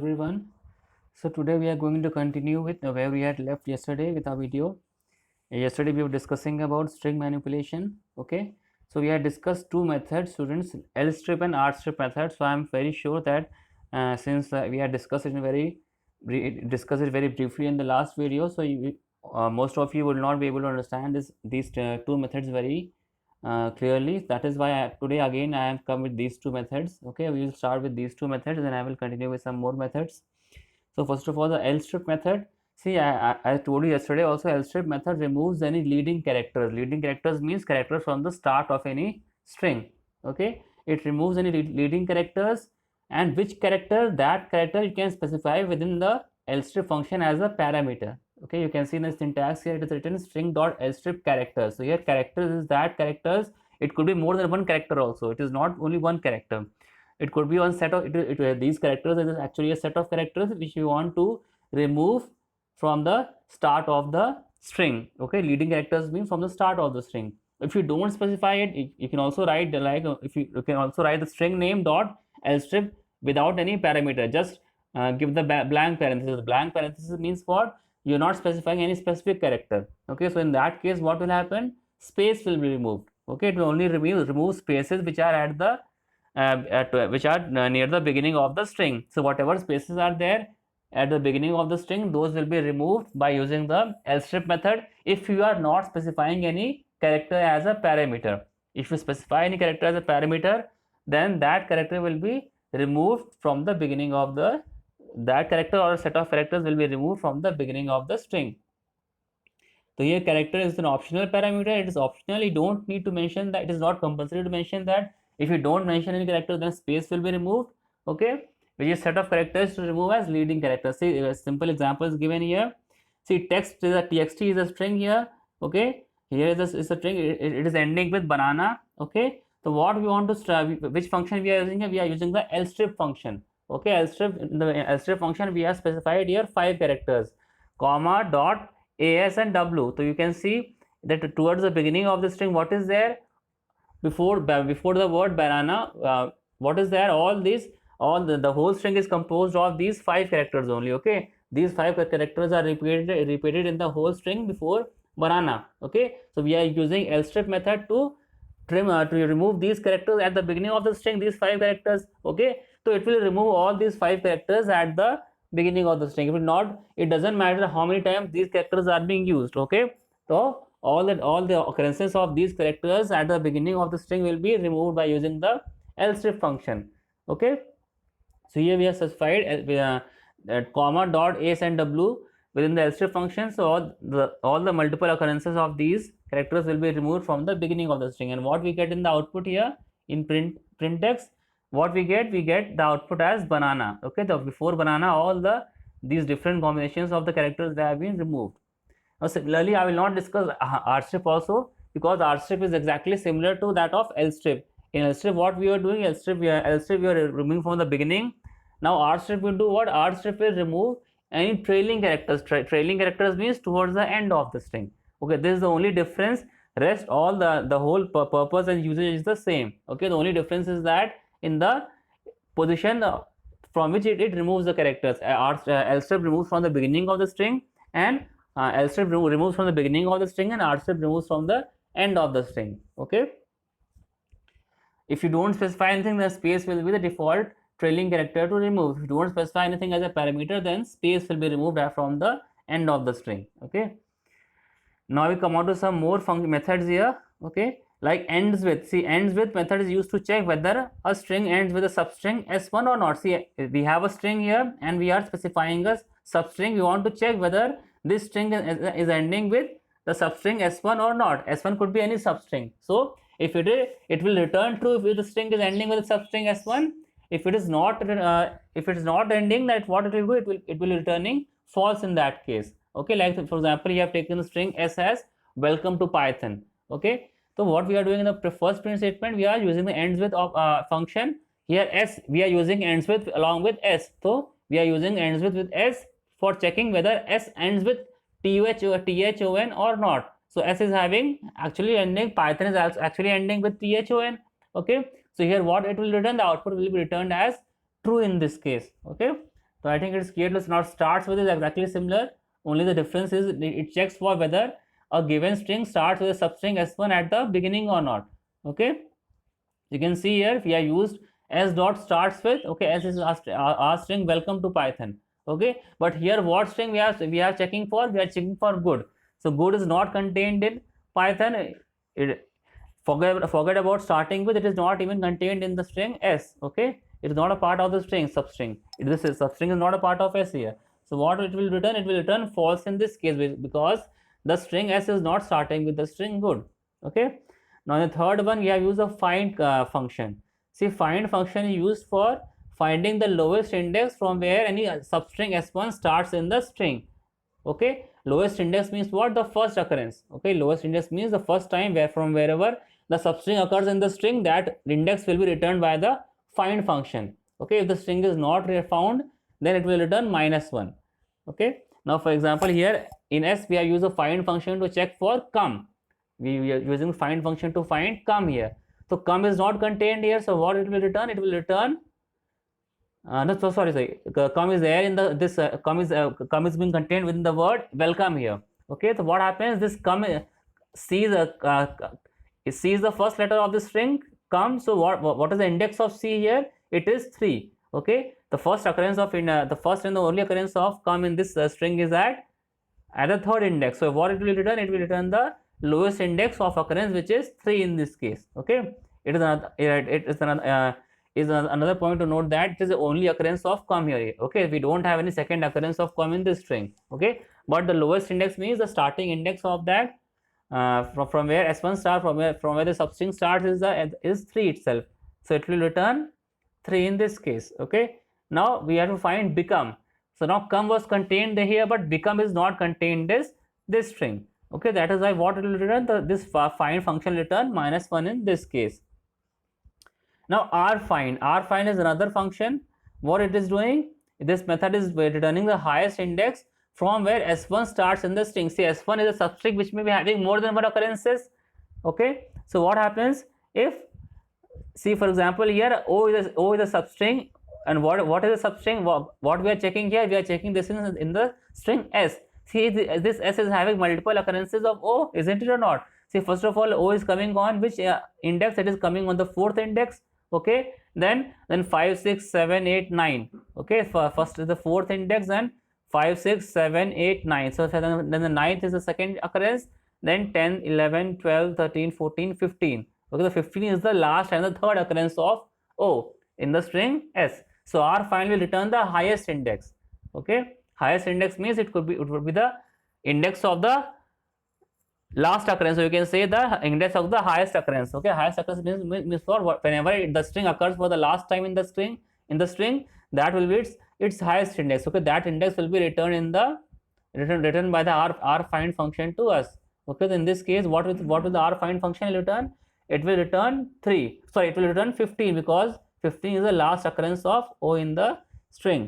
Everyone. So today we are going to continue with where we had left yesterday with our video. Yesterday we were discussing about string manipulation. Okay, so we had discussed two methods, students, L strip and R strip method. So I am very sure that since we had discussed it in very briefly in the last video, so most of you will not be able to understand these two methods very clearly. That is why today again I have come with these two methods. Okay, we will start with these two methods, and I will continue with some more methods. So first of all, the L strip method. See, I told you yesterday also, L strip method removes any leading characters. Leading characters means characters from the start of any string. Okay, it removes any leading characters, and which character, that character you can specify within the L strip function as a parameter. Okay, you can see in the syntax here it is written string dot L strip characters. So here characters is that characters. It could be more than one character also. It is not only one character. It could be one set of these characters is actually a set of characters which you want to remove from the start of the string. Okay, leading characters mean from the start of the string. If you don't specify it, you can also write if you can also write the string name dot lstrip without any parameter. Just give the blank parenthesis. Blank parenthesis means what? You're not specifying any specific character. Okay, so in that case, what will happen? Space will be removed. Okay, it will only remove spaces which are at the which are near the beginning of the string. So whatever spaces are there at the beginning of the string, those will be removed by using the lstrip method if you are not specifying any character as a parameter. If you specify any character as a parameter, then that character will be removed from the beginning of that character, or a set of characters will be removed from the beginning of the string. So here character is an optional parameter. It is optional. You don't need to mention that. It is not compulsory to mention that. If you don't mention any character, then space will be removed. Okay, which is set of characters to remove as leading characters. See, a simple example is given here. See, text is a txt is a string here. Okay, here is a string. It is ending with banana. Okay, so what we want to which function we are using here? We are using the lstrip function. Okay, lstrip, in the lstrip function we have specified here 5 characters, comma, dot, as and w. So you can see that towards the beginning of the string, what is there before the word banana? What is there? All the whole string is composed of these 5 characters only. Okay, these 5 characters are repeated in the whole string before banana. Okay, so we are using lstrip method to to remove these characters at the beginning of the string, these 5 characters. Okay, so it will remove all these 5 characters at the beginning of the string. It will not, it doesn't matter how many times these characters are being used. Okay, so all the occurrences of these characters at the beginning of the string will be removed by using the lstrip function. Okay, so here we have specified comma, dot, as and w within the lstrip function. So all the multiple occurrences of these characters will be removed from the beginning of the string. And what we get in the output here in print text, what we get the output as banana. Okay, the before banana, all these different combinations of the characters, they have been removed. Now similarly, I will not discuss R strip also, because R strip is exactly similar to that of L strip. In L strip, what we are doing, L strip we are removing from the beginning. Now R strip will do what? R strip will remove any trailing characters. Trailing characters means towards the end of the string. Okay, this is the only difference. Rest all the whole purpose and usage is the same. Okay, the only difference is that in the position from which it removes the characters. L strip removes from the beginning of the string, and L strip removes from the beginning of the string, and R strip removes from the end of the string. Okay, if you don't specify anything, then space will be the default trailing character to remove. If you don't specify anything as a parameter, then space will be removed from the end of the string. Okay, now we come on to some more methods here. Okay, like ends with. See, ends with method is used to check whether a string ends with a substring s1 or not. See, we have a string here and we are specifying a substring. We want to check whether this string is ending with the substring s1 or not. S1 could be any substring. So if it is, it will return true if the string is ending with a substring s1. If it is not ending, that what it will do, it will returning false in that case. Okay, like for example, you have taken the string s as welcome to Python. Okay, so what we are doing in the first print statement, we are using the ends with function. Here s, we are using ends with along with s. So we are using ends with s for checking whether s ends with thon or not. So s is having actually ending, Python is also actually ending with thon. Okay, so here what it will return, the output will be returned as true in this case. Okay, So I think it's clear. Now starts with is exactly similar, only the difference is it checks for whether a given string starts with a substring s1 at the beginning or not. Okay, you can see here we are used s dot starts with, okay, s is our string welcome to Python. Okay, but here what string we are checking for? We are checking for good. So good is not contained in Python. Forget about starting with, it is not even contained in the string s. Okay, it is not a part of the string substring. This is substring is not a part of s here. So what it will return? It will return false in this case because the string s is not starting with the string good. Okay, now the third one we have used a find function. See, find function is used for finding the lowest index from where any substring s1 starts in the string. Okay, lowest index means what? The first occurrence. Okay, lowest index means the first time where from wherever the substring occurs in the string, that index will be returned by the find function. Okay, if the string is not found, then it will return -1. Okay, now for example here in s we have used a find function to check for come. We are using find function to find come here. So come is not contained here, so what it will return? It will return no, so sorry, come is there in the this come is being contained within the word welcome here. Okay, so what happens? This come sees it sees the first letter of the string come. So what is the index of c here? It is 3. Okay, the first occurrence of the first and the only occurrence of come in this string is at the third index. So what it will return? It will return the lowest index of occurrence, which is 3 in this case. Okay, it is another point to note that it is the only occurrence of come here. Okay, we don't have any second occurrence of come in this string. Okay, but the lowest index means the starting index of that from where s1 start, from where the substring starts is 3 itself. So it will return 3 in this case. Okay, now we have to find become. So now come was contained here, but become is not contained this string. Okay, that is why what it will return? This find function return -1 in this case. Now rfind is another function. What it is doing? This method is returning the highest index from where s1 starts in the string. See, s1 is a substring which may be having more than one occurrences. Okay, so what happens if, see for example here o is a substring, and what is a substring? What we are checking here? We are checking this in the string s. See, this s is having multiple occurrences of o, isn't it or not? See, first of all, o is coming on which index? It is coming on the 4th index. Okay, then 5, 6, 7, 8, 9. Okay, first is the 4th index, and 5, 6, 7, 8, 9. So then the 9th is the second occurrence, then 10, 11, 12, 13, 14, 15. Okay, the 15 is the last and the third occurrence of o in the string s. So rfind will return the highest index. Okay, highest index means it would be the index of the last occurrence. So you can say the index of the highest occurrence. Okay, highest occurrence means for whenever the string occurs for the last time in the string that will be its highest index. Okay, that index will be returned in the written by the rfind function to us. Okay, so in this case what will the rfind function return? It will return 3. Sorry, it will return 15 because 15 is the last occurrence of o in the string.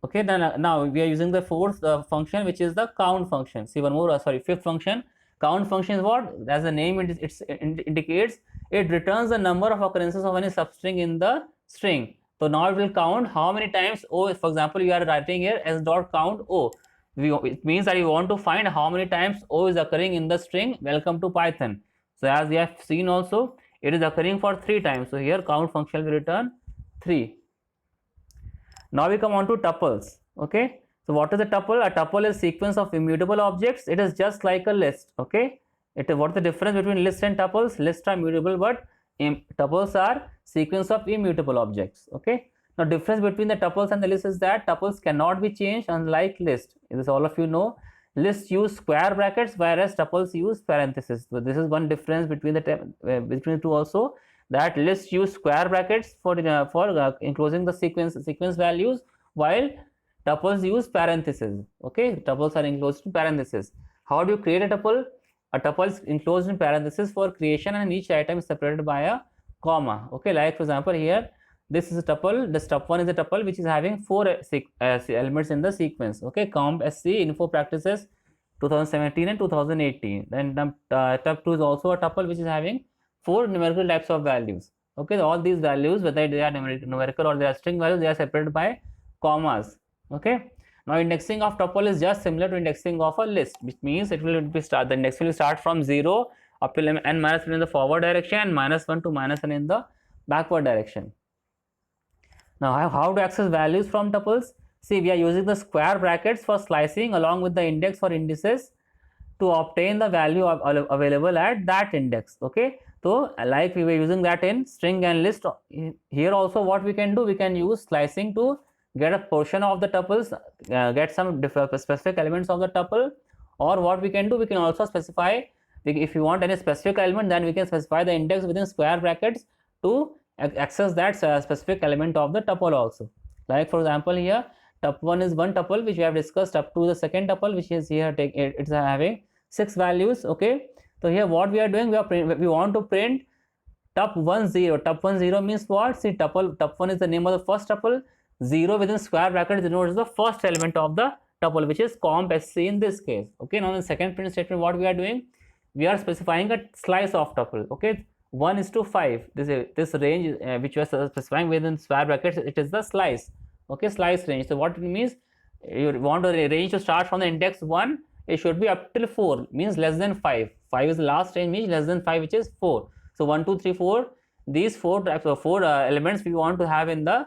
Okay, then now we are using the fourth function, which is the count function. See, one more fifth function. Count function is what? As the name indicates, it returns the number of occurrences of any substring in the string. So now it will count how many times o. For example, you are writing here s dot count o. It means that you want to find how many times o is occurring in the string welcome to Python. So as we have seen also, it is occurring for 3 times. So here count function will return 3. Now we come on to tuples. Okay, so what is a tuple? A tuple is sequence of immutable objects. It is just like a list. Okay, what is the difference between list and tuples? Lists are mutable, but tuples are sequence of immutable objects. Okay, now difference between the tuples and the list is that tuples cannot be changed, unlike list. This all of you know. Lists use square brackets, whereas tuples use parentheses. So this is one difference between the two also, that lists use square brackets for enclosing the sequence values, while tuples use parentheses. Okay, tuples are enclosed in parentheses. How do you create a tuple? A tuple is enclosed in parentheses for creation, and each item is separated by a comma. Okay, like for example here, this is a tuple. The step1 is a tuple which is having 4 elements in the sequence. Okay, comp sc info practices 2017 and 2018. Then tab2 is also a tuple which is having 4 numerical types of values. Okay, all these values, whether they are numerical or they are string values, they are separated by commas. Okay. Now indexing of tuple is just similar to indexing of a list, which means it will be the index will start from 0 up till n minus 1 in the forward direction and -1 to -n in the backward direction. Now how to access values from tuples? See, we are using the square brackets for slicing along with the index for indices to obtain the value available at that index. Okay, so like we were using that in string and list, here also what we can do, we can use slicing to get a portion of the tuples, get some specific elements of the tuple, or what we can do, we can also specify, if you want any specific element, then we can specify the index within square brackets to access that specific element of the tuple also. Like for example, here tup1 is one tuple which we have discussed, tup2 is the second tuple which is here, it's having 6 values. Okay, so here what we are doing, we want to print tup1 0. tup1 0 means what? See, tup1 is the name of the first tuple, 0 within square bracket denotes the first element of the tuple, which is comp sc in this case. Okay, now in the second print statement, what we are doing, we are specifying a slice of tuple. Okay, 1:5, this range which we are specifying within square brackets, it is the slice. Okay, slice range. So what it means, you want a range to start from the index 1, it should be up till 4, means less than 5. 5 is the last range, means less than 5, which is 4. So 1 2 3 4, these 4 types of 4 elements we want to have in the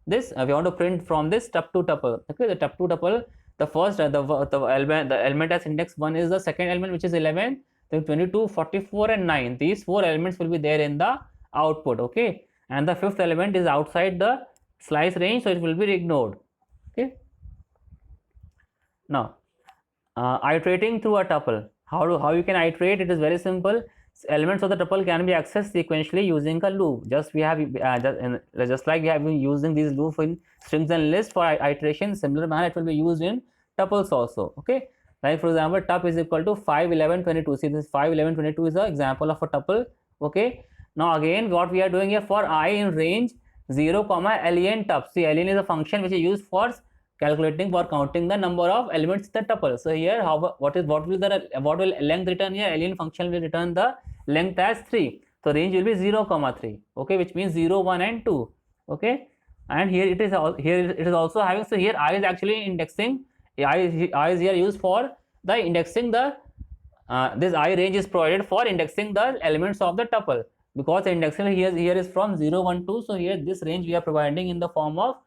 this, we want to print from this tup2 tuple. Okay, the tup2 tuple, the first the element as index 1 is the second element, which is 11, then 22, 44 and 9. These 4 elements will be there in the output. Okay, and the fifth element is outside the slice range, so it will be ignored. Okay, now iterating through a tuple, how you can iterate, it is very simple. Elements of the tuple can be accessed sequentially using a loop. Just like we have been using these loops in strings and lists for iteration, similar manner it will be used in tuples also. Okay, like for example, tup is equal to 5 11 22. See, this 5 11 22 is an example of a tuple. Okay, now again what we are doing here, for I in range 0 comma len tup. See, len is a function which is used for calculating, for counting the number of elements in the tuple. So here what will length return here? Len function will return the length as 3. So range will be 0 comma 3. Okay, which means 0 1 and 2. Okay, and here it is also having, so here I is actually indexing, I is here used for the indexing the this I range is provided for indexing the elements of the tuple, because the indexing here is from 0 1 2. So here this range we are providing in the form of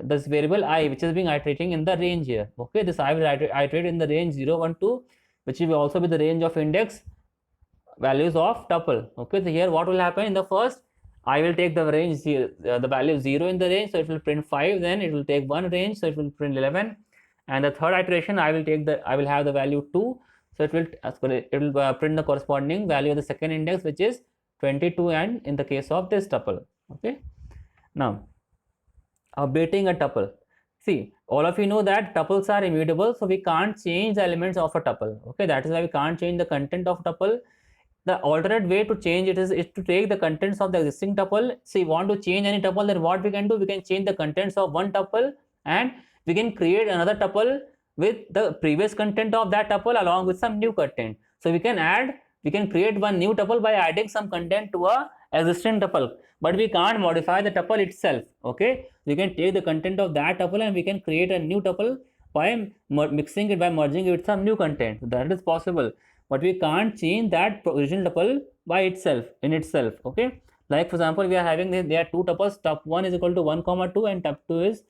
this variable I, which is being iterating in the range here. Okay, this I will iterate in the range 0 1 2, which will also be the range of index values of tuple. Okay, so here what will happen, in the first I will take the range the value 0 in the range, so it will print 5, then it will take one range, so it will print 11, and the third iteration I will have the value 2, so it will print the corresponding value of the second index, which is 22, and in the case of this tuple. Okay, now updating a tuple. See, all of you know that tuples are immutable, so we can't change the elements of a tuple. Okay, that is why we can't change the content of tuple. The alternate way to change it is to take the contents of the existing tuple. So you want to change any tuple, then what we can do, we can change the contents of one tuple and we can create another tuple with the previous content of that tuple along with some new content. So we can create one new tuple by adding some content to a existing tuple, but we can't modify the tuple itself. Okay, we can take the content of that tuple and we can create a new tuple by mixing it, by merging it with some new content. So that is possible, but we can't change that original tuple by itself, in itself. Okay, like for example, we are having there are two tuples, tup1 is equal to 1 comma 2 and tup2 is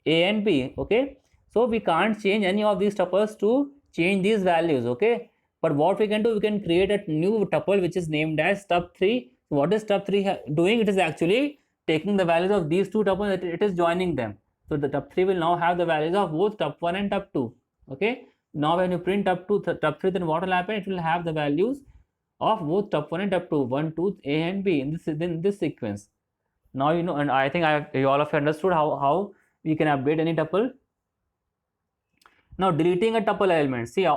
a and b. Okay, so we can't change any of these tuples to change these values. Okay, but what we can do, we can create a new tuple which is named as tup3. So what is tup3 doing? It is actually taking the values of these two tuples, it is joining them. So the tup3 will now have the values of both tup1 and tup2. Okay, now when you print tup3, then what will happen? It will have the values of both tup1 and tup2, 1 2 a and b in this sequence. Now you know, and I think all of you understood how we can update any tuple. Now deleting a tuple element. See,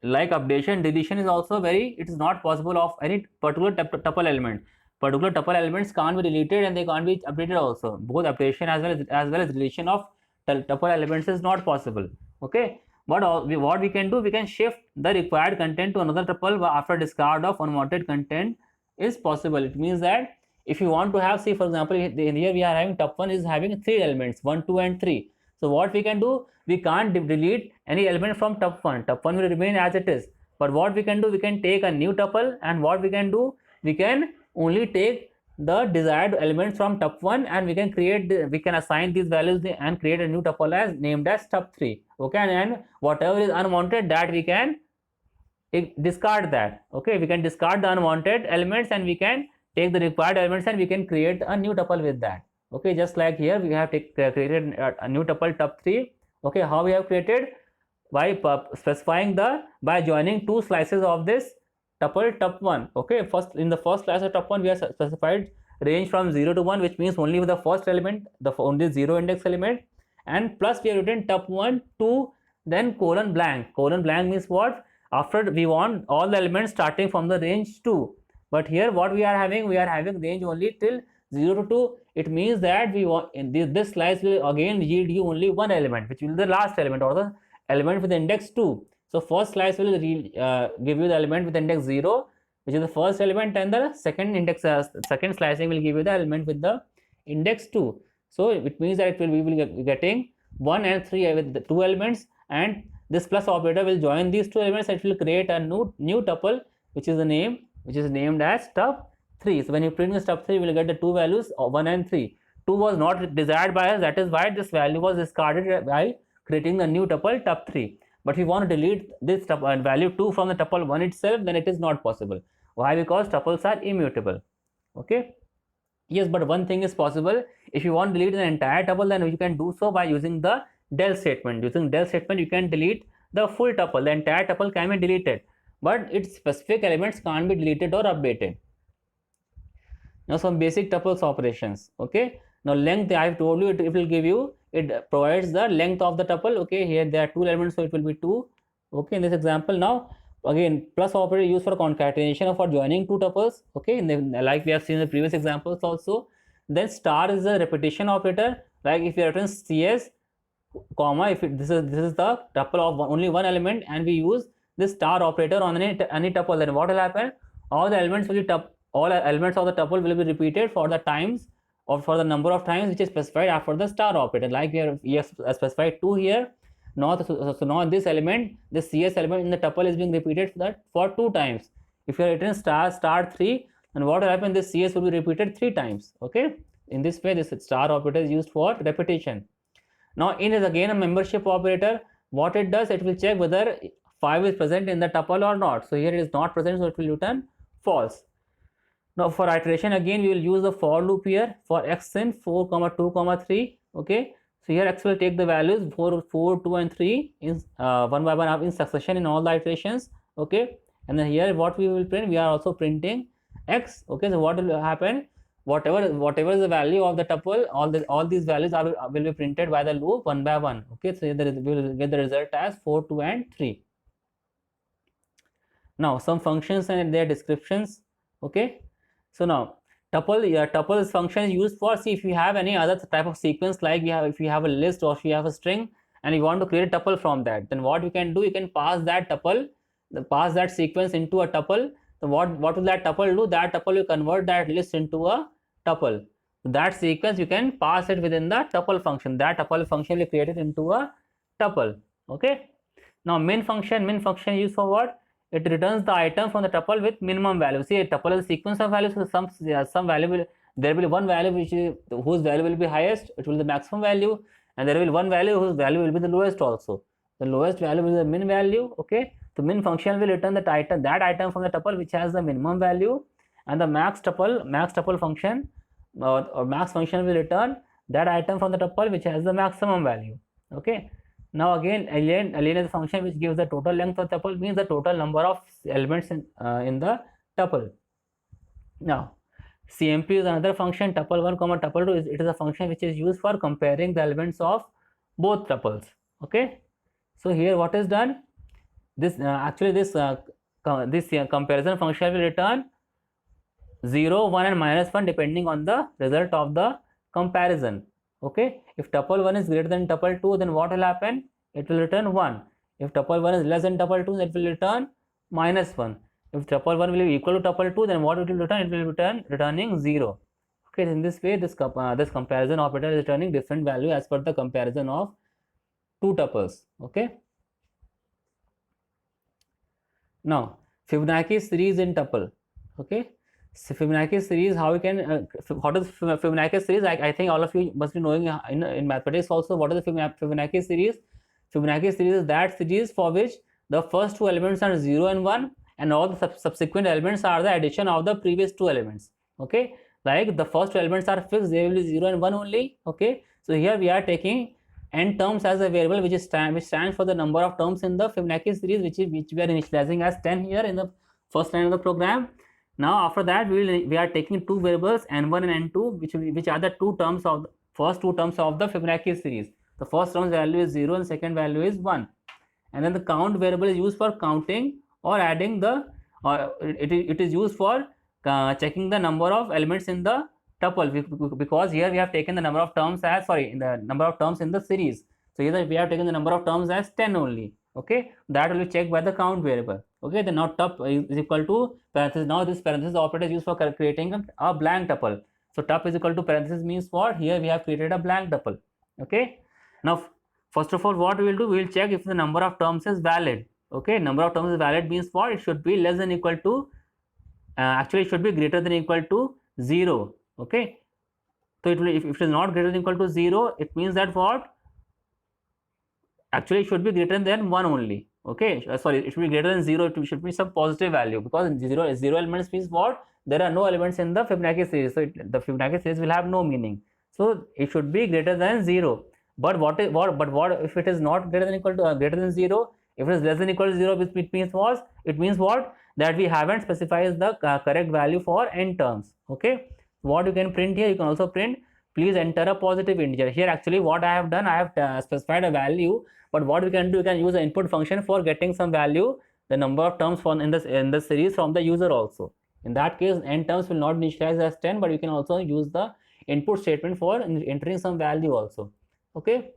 like updation, deletion is also it is not possible of any particular tuple element. Particular tuple elements can't be deleted and they can't be updated also. Both updation as well as deletion of tuple elements is not possible. Okay, but what we can do, we can shift the required content to another tuple after discard of unwanted content is possible. It means that if you want to have, see for example, here we are having tuple1 is having 3 elements, 1, 2 and 3. So what we can do, we can't delete any element from tuple1. Tuple1 will remain as it is. But what we can do, we can take a new tuple, and what we can do, we can only take the desired elements from tuple1, and we can we can assign these values and create a new tuple as named as tuple3. Okay, and whatever is unwanted, that we can discard that. Okay, we can discard the unwanted elements and we can take the required elements and we can create a new tuple with that. Okay, just like here we have created a new tuple tuple3. Okay, how we have created? By specifying by joining two slices of this tuple tuple1. Okay, first in the first slice of tuple1 we have specified range from 0 to 1, which means only with the first element, the only 0 index element, and plus we have written tuple1 to then colon blank. Colon blank means what? After we want all the elements starting from the range 2, but here what we are having range only till 0 to 2. It means that we want in this slice will again yield you only one element, which will be the last element or the element with index 2. So first slice will give you the element with index 0, which is the first element, and the second slicing will give you the element with the index 2. So it means that we will be getting 1 and 3 with the 2 elements, and this plus operator will join these 2 elements. It will create a new tuple, which is named as tuple3. So when you print this tuple3, you will get the 2 values of 1 and 3. 2 was not desired by us, that is why this value was discarded by creating the new tuple tuple3. But if you want to delete this value 2 from the tuple 1 itself, then it is not possible. Why? Because tuples are immutable. Okay, yes, but one thing is possible. If you want to delete the entire tuple, then you can do so by using the del statement. Using del statement, you can delete the full tuple. The entire tuple can be deleted, but its specific elements can't be deleted or updated. Now some basic tuples operations. Okay, now length, I have told you, it will give you, it provides the length of the tuple. Okay, here there are 2 elements, so it will be 2. Okay, in this example, now again plus operator used for concatenation or for joining 2 tuples. Okay, like we have seen in the previous examples also. Then star is a repetition operator. Like if you have written CS comma, if this is the tuple of only one element, and we use this star operator on any tuple, then what will happen? All the elements will be all elements of the tuple will be repeated for the times, or for the number of times which is specified after the star operator. Like we have specified 2 here. Now so now this element, this CS element in the tuple is being repeated for 2 times. If you have written star 3, then what will happen? This CS will be repeated 3 times. Okay, in this way this star operator is used for repetition. Now in is again a membership operator. What it does, it will check whether 5 is present in the tuple or not. So here it is not present, so it will return false. Now for iteration, again we will use the for loop here for x in 4, 2, 3. Okay, so here x will take the values 4, 2 and 3 in one by one in succession in all the iterations. Okay, and then here what we will print, we are also printing x. Okay, so what will happen? Whatever is the value of the tuple, all these values will be printed by the loop one by one. Okay, so we will get the result as 4, 2 and 3. Now some functions and their descriptions. Okay, so now tuple's function is used for, see, if you have any other type of sequence, like if you have a list or if you have a string and you want to create a tuple from that, then what you can do, you can pass that tuple, pass that sequence into a tuple. So what will that tuple do? That tuple will convert that list into a tuple. That sequence you can pass it within the tuple function. That tuple function will be created into a tuple. Okay, now min function used for what? It returns the item from the tuple with minimum value. See, a tuple is a sequence of values, so some value will, there will be one value whose value will be highest, it will be the maximum value, and there will be one value whose value will be the lowest also. The lowest value will be the min value. Okay, the min function will return that item from the tuple which has the minimum value, and the max tuple function or max function will return that item from the tuple which has the maximum value. Okay, now again alien is a function which gives the total length of the tuple, means the total number of elements in the tuple. Now CMP is another function, tuple1, tuple2. It is a function which is used for comparing the elements of both tuples. Okay, so here what is done, this comparison function will return 0, 1 and -1 depending on the result of the comparison. Okay, if tuple1 is greater than tuple2, then what will happen? It will return 1. If tuple1 is less than tuple2, it will return -1. If tuple1 will be equal to tuple2, then what it will return? It will return returning 0. Okay, in this way, this comparison operator is returning different value as per the comparison of two tuples. Okay. Now, Fibonacci series in tuple. Okay. So Fibonacci series, how we can what is Fibonacci series? I think all of you must be knowing in mathematics also what is the Fibonacci series. Fibonacci series is that series for which the first two elements are 0 and 1 and all the subsequent elements are the addition of the previous two elements. Okay, like the first two elements are fixed, they will be 0 and 1 only. Okay, so here we are taking n terms as a variable which stands for the number of terms in the Fibonacci series which we are initializing as 10 here in the first line of the program. Now after that we are taking two variables n1 and n2 which are the two terms of the first two terms of the Fibonacci series. The first term's value is 0 and second value is 1, and then the count variable is used for counting or adding the it is used for checking the number of elements in the tuple, because here we have taken the number of terms as the number of terms in the series. So here we have taken the number of terms as 10 only. Okay, that will be checked by the count variable. Okay, then now tup is equal to parenthesis. Now this parenthesis operator is used for creating a blank tuple. So tup is equal to parenthesis means what? Here we have created a blank tuple. Okay, now first of all what we will do, we will check if the number of terms is valid. Okay, number of terms is valid means what? It should be less than equal to actually it should be greater than equal to 0. Okay, so it will, if it is not greater than equal to 0, it means that what? Actually it should be greater than 1 only. Okay, sorry, it should be greater than 0. It should be some positive value, because 0 elements means what? There are no elements in the Fibonacci series, so the Fibonacci series will have no meaning. So it should be greater than 0. But what if it is not greater than equal to greater than 0? If it is less than equal to 0, it means what? It means what? That we haven't specified the correct value for n terms. Okay, what you can print here, you can also print please enter a positive integer. Here actually what I have done, I have specified a value, but what we can do, we can use the input function for getting some value, the number of terms in the series from the user also. In that case n terms will not be initialized as 10, but you can also use the input statement for entering some value also. Okay,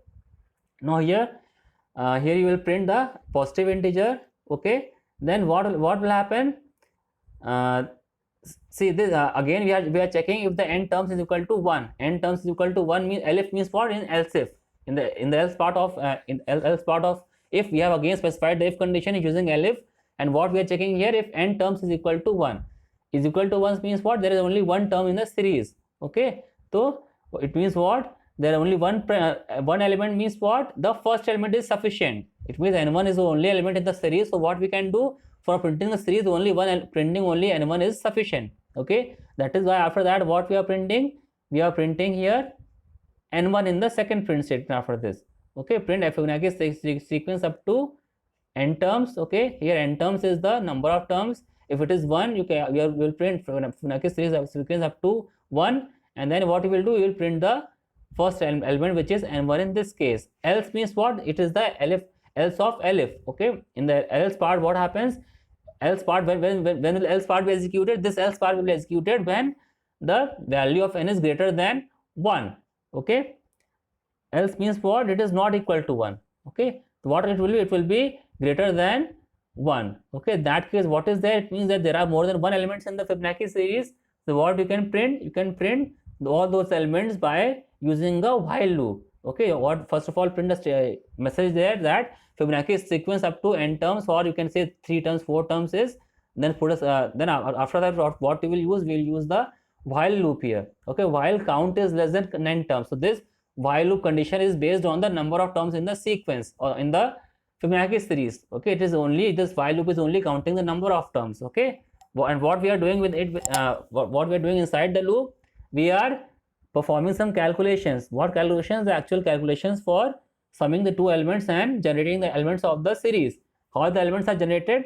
now here you will print the positive integer. Okay, then what will happen? See this again we are checking if the n terms is equal to 1. N terms is equal to 1 means elif means what? In else if, in the else part of else part of if, we have again specified the if condition using elif, and what we are checking here, if n terms is equal to 1. Is equal to 1 means what? There is only one term in the series. Okay, so it means what? There are only one element means what? The first element is sufficient. It means n1 is the only element in the series. So what we can do, for printing the series printing only n1 is sufficient. Okay, that is why after that what we are printing? We are printing here n1 in the second print statement after this. Okay, print Fibonacci sequence up to n terms. Okay, here n terms is the number of terms. If it is 1, you will print Fibonacci sequence up to 1, and then what you will do, you will print the first element which is n1 in this case. Else means what? It is the else of elif. Okay, in the else part what happens? Else part, when will else part be executed? This else part will be executed when the value of n is greater than 1. Okay, else means what? It is not equal to 1. Okay, so what it will be? It will be greater than 1. Okay, in that case what is there? It means that there are more than one elements in the Fibonacci series. So what you can print? You can print all those elements by using a while loop. Okay, what first of all print a message there that Fibonacci sequence up to n terms, or you can say 3 terms, 4 terms is, then put us then after that what we will use? We will use the while loop here. Okay, while count is less than n terms. So this while loop condition is based on the number of terms in the sequence or in the Fibonacci series. Okay, it is only, this while loop is only counting the number of terms. Okay, and what we are doing with it, what we are doing inside the loop, we are performing some calculations. What calculations? The actual calculations for summing the two elements and generating the elements of the series. How the elements are generated?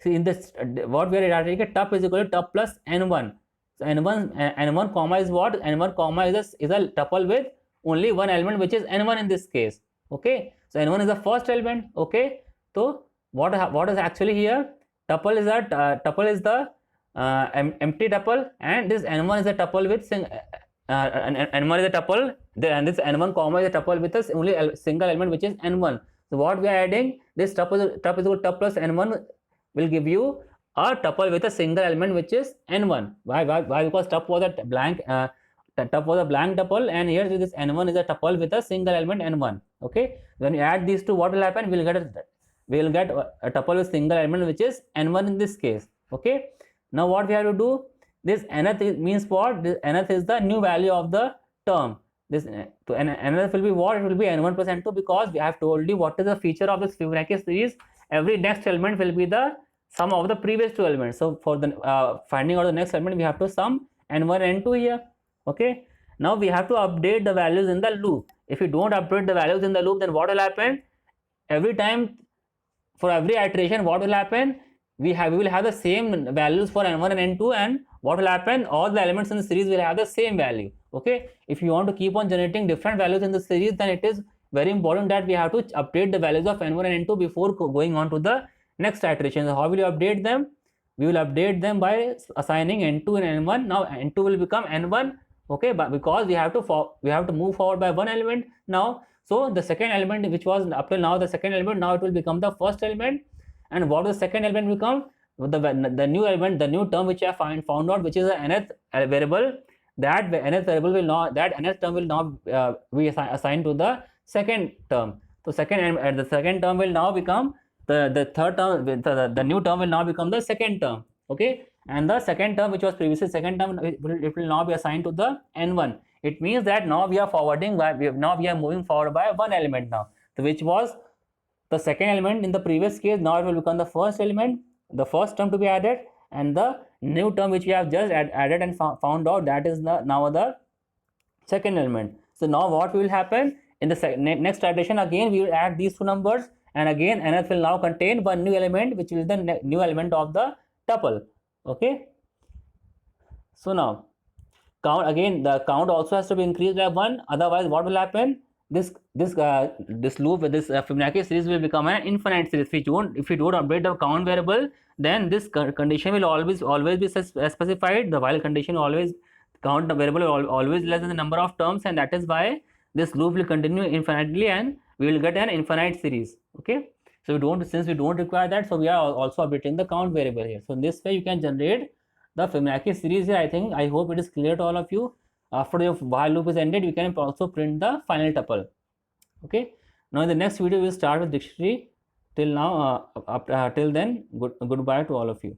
See, in this what we are writing, tup is equal to tup plus n1. So n1 comma is what? N1 comma is a tuple with only one element, which is n1 in this case. Okay, so n1 is the first element. Okay, so what is actually here? Tuple is the empty tuple, and this n1 is a tuple with n1 is a tuple, and this n1 comma is a tuple with a only single element, which is n1. So what we are adding, this tup is equal to tup plus n1 will give you a tuple with a single element which is n1. Why? Because tuple was a blank tuple, and here this n1 is a tuple with a single element n1. Okay, when you add these two, what will happen? We'll get a tuple with single element which is n1 in this case. Okay, now what we have to do? This nth means what? This nth is the new value of the term. This nth will be what? It will be n1 plus n2, because we have told you what is the feature of this Fibonacci series. Every next element will be the sum of the previous two elements. So for the finding out the next element, we have to sum n1 and n2 here. Okay, now we have to update the values in the loop. If you don't update the values in the loop, then what will happen? Every time, for every iteration, what will happen? We will have the same values for n1 and n2, and what will happen? All the elements in the series will have the same value. Okay, if you want to keep on generating different values in the series, then it is very important that we have to update the values of n1 and n2 before going on to the next iteration. So how will you update them? We will update them by assigning n2 and n1. Now n2 will become n1. Okay, but because we have to move forward by one element now. So the second element, which was up till now the second element, now it will become the first element. And what does the second element become? The new element, the new term which I found out, which is the nth variable. That nth variable will now, that nth term will now be assigned to the second term. So the second term will now become the third term. The new term will now become the second term. Okay, and the second term, which was previously second term, it will now be assigned to the n1. It means that now we are forwarding by, now we are moving forward by one element now, so which was the second element in the previous case. Now it will become the first element, the first term to be added, and the new term which we have just added and found out, that is now the second element. So now what will happen in the next iteration? Again we will add these two numbers, and again nth will now contain one new element, which is the new element of the tuple. Okay, so now count again, the count also has to be increased by 1, otherwise what will happen? This loop with this Fibonacci series will become an infinite series. If you don't update the count variable, then this condition will always be specified. The while condition always, count variable will always less than the number of terms, and that is why this loop will continue infinitely, and we will get an infinite series. Okay, so since we don't require that, so we are also updating the count variable here. So in this way you can generate the Fibonacci series here. I hope it is clear to all of you. After your while loop is ended, we can also print the final tuple. Okay, now in the next video we will start with dictionary. Till now, till then, goodbye to all of you.